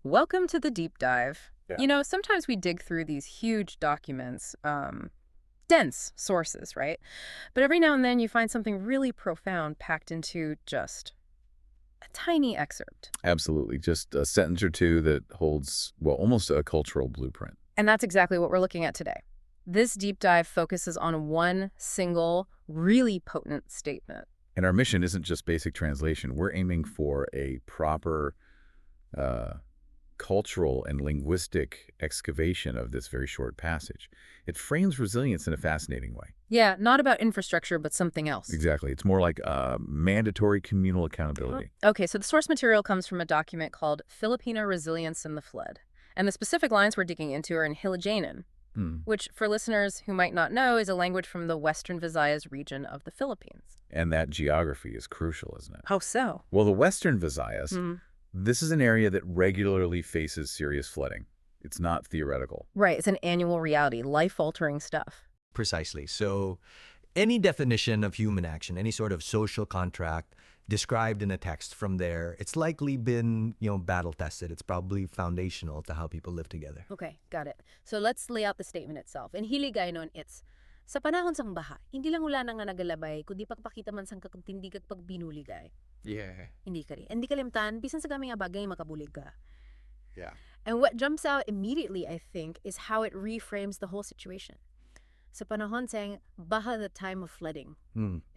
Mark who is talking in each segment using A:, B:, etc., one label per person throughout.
A: Welcome to the deep dive.
B: Yeah.
A: You know, sometimes we dig through these huge documents, dense sources, right? But every now and then you find something really profound packed into just a tiny excerpt.
B: Absolutely. Just a sentence or two that holds, well, almost a cultural blueprint.
A: And that's exactly what we're looking at today. This deep dive focuses on one single, really potent statement.
B: And our mission isn't just basic translation. We're aiming for a proper cultural and linguistic excavation of this very short passage. It frames resilience in a fascinating way.
A: Yeah, not about infrastructure, but something else.
B: Exactly. It's more like mandatory communal accountability.
A: Okay, so the source material comes from a document called Filipino Resilience in the Flood. And the specific lines we're digging into are in Hiligaynon, which, for listeners who might not know, is a language from the Western Visayas region of the Philippines.
B: And that geography is crucial, isn't it?
A: How so?
B: Well, the Western Visayas, this is an area that regularly faces serious flooding. It's not theoretical.
A: Right, it's an annual reality, life-altering stuff.
C: Precisely. So any definition of human action, any sort of social contract described in a text from there, it's likely been, battle-tested. It's probably foundational to how people live together.
A: Okay, got it. So let's lay out the statement itself. In Hiligaynon, it's, sa panahon sang baha, hindi lang ulan nga nagalabay, kundi pagpakita man sang kakagtindi kag pagbinuligay.
C: Yeah.
A: Hindi kalimtan, bisan sa gaming bagay makabulig ka.
C: Yeah.
A: And what jumps out immediately, I think, is how it reframes the whole situation. Sa panahon saying baha, the time of flooding.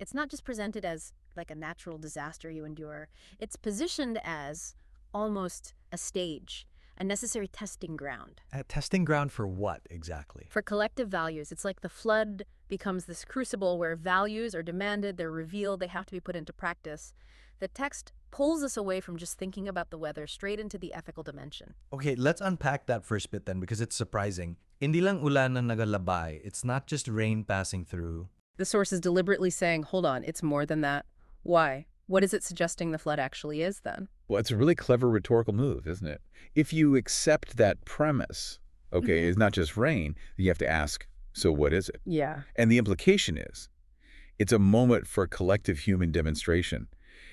A: It's not just presented as like a natural disaster you endure. It's positioned as almost a stage, a necessary testing ground.
C: A testing ground for what exactly?
A: For collective values. It's like the flood becomes this crucible where values are demanded, they're revealed, they have to be put into practice. The text pulls us away from just thinking about the weather straight into the ethical dimension.
C: Okay, let's unpack that first bit then, because it's surprising. Hindi lang ulan na nagalabay. It's not just rain passing through.
A: The source is deliberately saying, hold on, it's more than that. Why? What is it suggesting the flood actually is then?
B: Well, it's a really clever rhetorical move, isn't it? If you accept that premise, okay, it's not just rain, you have to ask, so what is it?
A: Yeah.
B: And the implication is, it's a moment for collective human demonstration.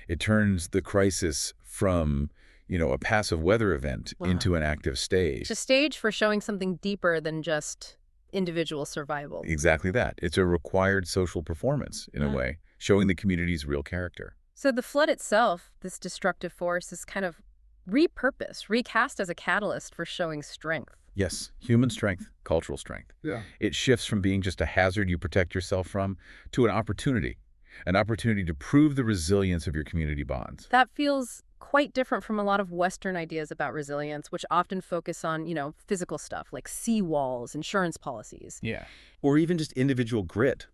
B: It turns the crisis from, a passive weather event into an active stage.
A: It's a stage for showing something deeper than just individual survival.
B: Exactly that. It's a required social performance, in a way, showing the community's real character.
A: So the flood itself, this destructive force, is kind of repurposed, recast as a catalyst for showing strength.
B: Yes, human strength, cultural strength.
D: Yeah.
B: It shifts from being just a hazard you protect yourself from to an opportunity to prove the resilience of your community bonds.
A: That feels quite different from a lot of Western ideas about resilience, which often focus on, physical stuff like seawalls, insurance policies.
B: Yeah. Or even just individual grit.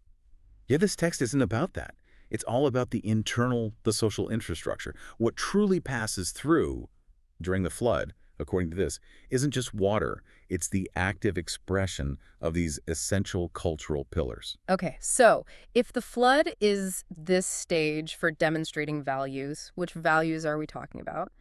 B: Yeah, this text isn't about that. It's all about the social infrastructure. What truly passes through during the flood, according to this, isn't just water. It's the active expression of these essential cultural pillars.
A: Okay, so if the flood is this stage for demonstrating values, which values are we talking about?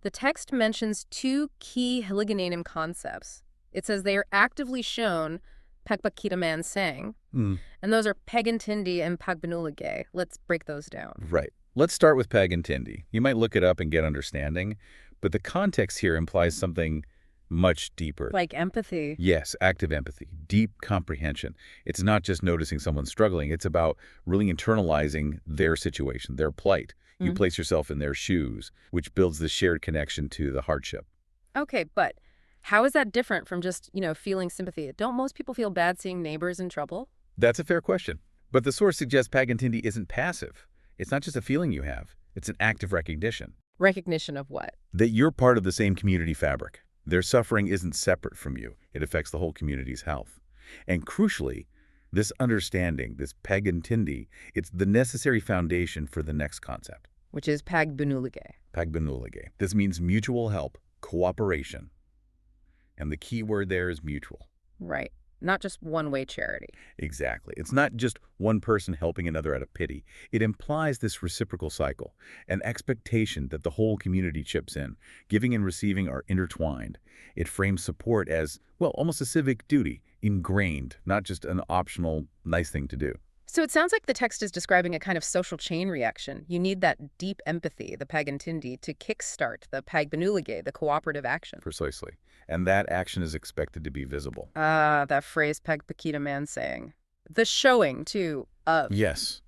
A: The text mentions two key Hiligaynon concepts. It says they are actively shown pagpakita man sang, and those are pag-intindi and pagbuligay. Let's break those down.
B: Right. Let's start with pag-intindi. You might look it up and get understanding, but the context here implies something much deeper.
A: Like empathy.
B: Yes, active empathy, deep comprehension. It's not just noticing someone struggling. It's about really internalizing their situation, their plight. You place yourself in their shoes, which builds the shared connection to the hardship.
A: Okay, but how is that different from just, feeling sympathy? Don't most people feel bad seeing neighbors in trouble?
B: That's a fair question. But the source suggests pag-intindi isn't passive. It's not just a feeling you have. It's an active recognition.
A: Recognition of what?
B: That you're part of the same community fabric. Their suffering isn't separate from you. It affects the whole community's health. And crucially, this understanding, this pag-intindi, it's the necessary foundation for the next concept.
A: Which is pagbuligay.
B: Pagbuligay. This means mutual help, cooperation. And the key word there is mutual.
A: Right. Not just one-way charity.
B: Exactly. It's not just one person helping another out of pity. It implies this reciprocal cycle, an expectation that the whole community chips in. Giving and receiving are intertwined. It frames support as, well, almost a civic duty, ingrained, not just an optional, nice thing to do.
A: So it sounds like the text is describing a kind of social chain reaction. You need that deep empathy, the pag-intindi, to kickstart the pag-binulagay, the cooperative action.
B: Precisely. And that action is expected to be visible.
A: Ah, that phrase Pagpakita man saying. The showing, too, of.
B: Yes.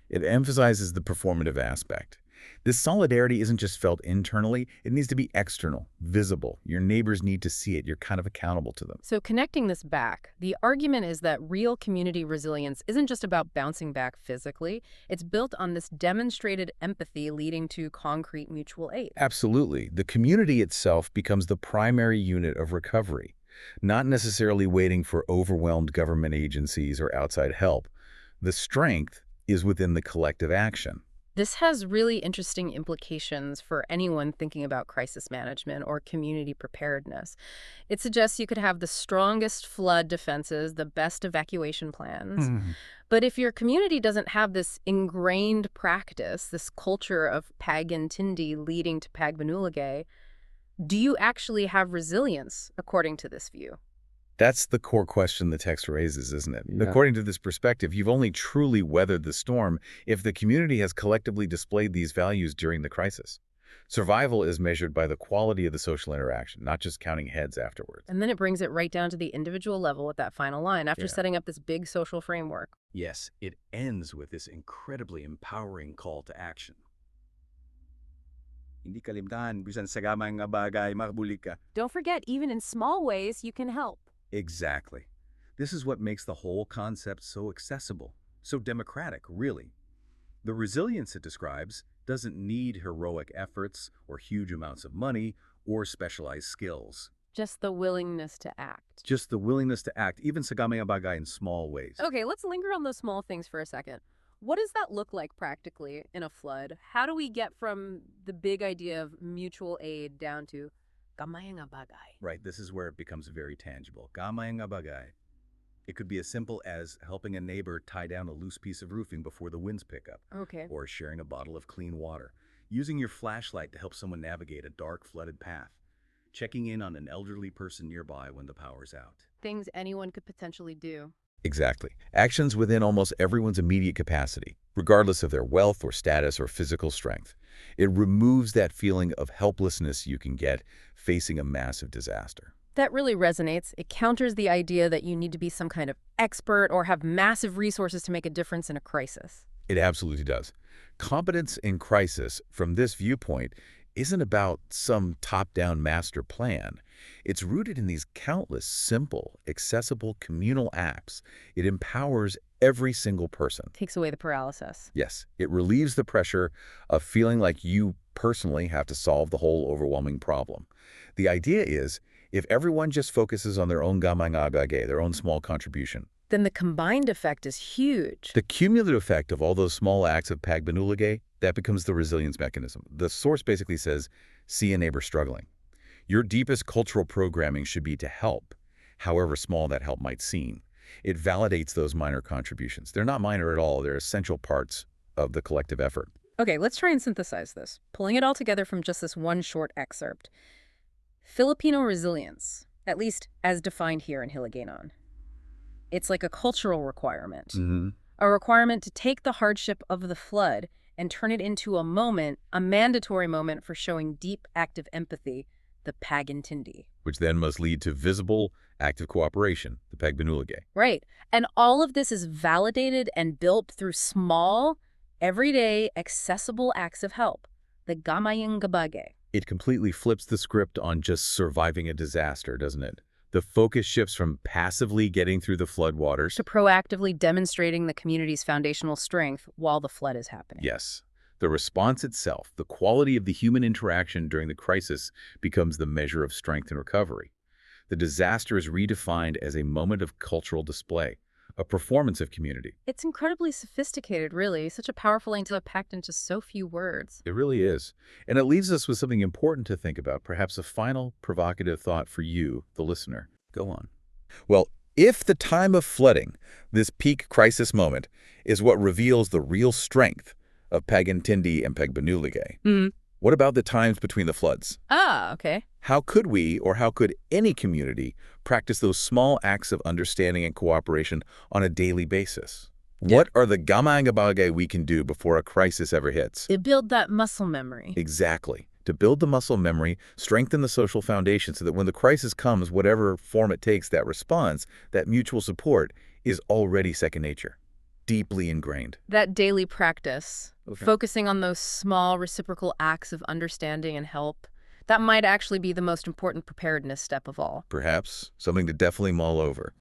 B: It emphasizes the performative aspect. This solidarity isn't just felt internally, it needs to be external, visible. Your neighbors need to see it. You're kind of accountable to them.
A: So connecting this back, the argument is that real community resilience isn't just about bouncing back physically. It's built on this demonstrated empathy leading to concrete mutual aid.
B: Absolutely. The community itself becomes the primary unit of recovery, not necessarily waiting for overwhelmed government agencies or outside help. The strength is within the collective action.
A: This has really interesting implications for anyone thinking about crisis management or community preparedness. It suggests you could have the strongest flood defenses, the best evacuation plans. But if your community doesn't have this ingrained practice, this culture of pag-intindi leading to pag-binulagay, do you actually have resilience, according to this view?
B: That's the core question the text raises, isn't it?
C: Yeah.
B: According to this perspective, you've only truly weathered the storm if the community has collectively displayed these values during the crisis. Survival is measured by the quality of the social interaction, not just counting heads afterwards.
A: And then it brings it right down to the individual level with that final line after
B: Yeah.
A: setting up this big social framework.
D: Yes, it ends with this incredibly empowering call to action. Hindi kalimtahan, bisan sa gamang nga bagay, magbuligay.
A: Don't forget, even in small ways, you can help.
D: Exactly. This is what makes the whole concept so accessible, so democratic, really. The resilience it describes doesn't need heroic efforts or huge amounts of money or specialized skills.
A: Just the willingness to act.
D: Just the willingness to act, even sa gamay nga bagay, in small ways.
A: Okay, let's linger on those small things for a second. What does that look like practically in a flood? How do we get from the big idea of mutual aid down to gamay nga bagay?
D: Right, this is where it becomes very tangible. Gamay nga bagay. It could be as simple as helping a neighbor tie down a loose piece of roofing before the winds pick up,
A: Okay.
D: or sharing a bottle of clean water, using your flashlight to help someone navigate a dark, flooded path, checking in on an elderly person nearby when the power's out.
A: Things anyone could potentially do.
B: Exactly. Actions within almost everyone's immediate capacity, regardless of their wealth or status or physical strength. It removes that feeling of helplessness you can get facing a massive disaster.
A: That really resonates. It counters the idea that you need to be some kind of expert or have massive resources to make a difference in a crisis.
B: It absolutely does. Competence in crisis, from this viewpoint, isn't about some top-down master plan. It's rooted in these countless simple, accessible communal acts. It empowers every single person.
A: Takes away the paralysis.
B: Yes, it relieves the pressure of feeling like you personally have to solve the whole overwhelming problem. The idea is, if everyone just focuses on their own gamay nga bagay, their own small contribution,
A: Then the combined effect is huge.
B: the cumulative effect of all those small acts of pag-binulagay, that becomes the resilience mechanism. The source basically says, see a neighbor struggling. Your deepest cultural programming should be to help, however small that help might seem. It validates those minor contributions. They're not minor at all. They're essential parts of the collective effort.
A: Okay, let's try and synthesize this, pulling it all together from just this one short excerpt. Filipino resilience, at least as defined here in Hiligaynon. It's like a cultural requirement. A requirement to take the hardship of the flood and turn it into a moment, a mandatory moment for showing deep active empathy, the pag-intindi.
B: Which then must lead to visible, active cooperation, the pag-binulagay.
A: Right. And all of this is validated and built through small, everyday, accessible acts of help, the gamay nga bagay.
B: It completely flips the script on just surviving a disaster, doesn't it? The focus shifts from passively getting through the floodwaters
A: To proactively demonstrating the community's foundational strength while the flood is happening.
B: Yes. The response itself, the quality of the human interaction during the crisis, becomes the measure of strength and recovery. The disaster is redefined as a moment of cultural display, a performance of community.
A: It's incredibly sophisticated, really. Such a powerful idea packed into so few words.
B: It really is. And it leaves us with something important to think about, perhaps a final provocative thought for you, the listener. Go on. Well, if the time of flooding, this peak crisis moment, is what reveals the real strength of pag-intindi and pag-binulagay, what about the times between the floods?
A: Ah, okay.
B: How could we, or how could any community, practice those small acts of understanding and cooperation on a daily basis? What are the gamang we can do before a crisis ever hits?
A: It build that muscle memory.
B: Exactly. To build the muscle memory, strengthen the social foundation so that when the crisis comes, whatever form it takes, that response, that mutual support is already second nature, deeply ingrained.
A: That daily practice,
B: Okay.
A: focusing on those small reciprocal acts of understanding and help, that might actually be the most important preparedness step of all.
B: Perhaps something to definitely mull over.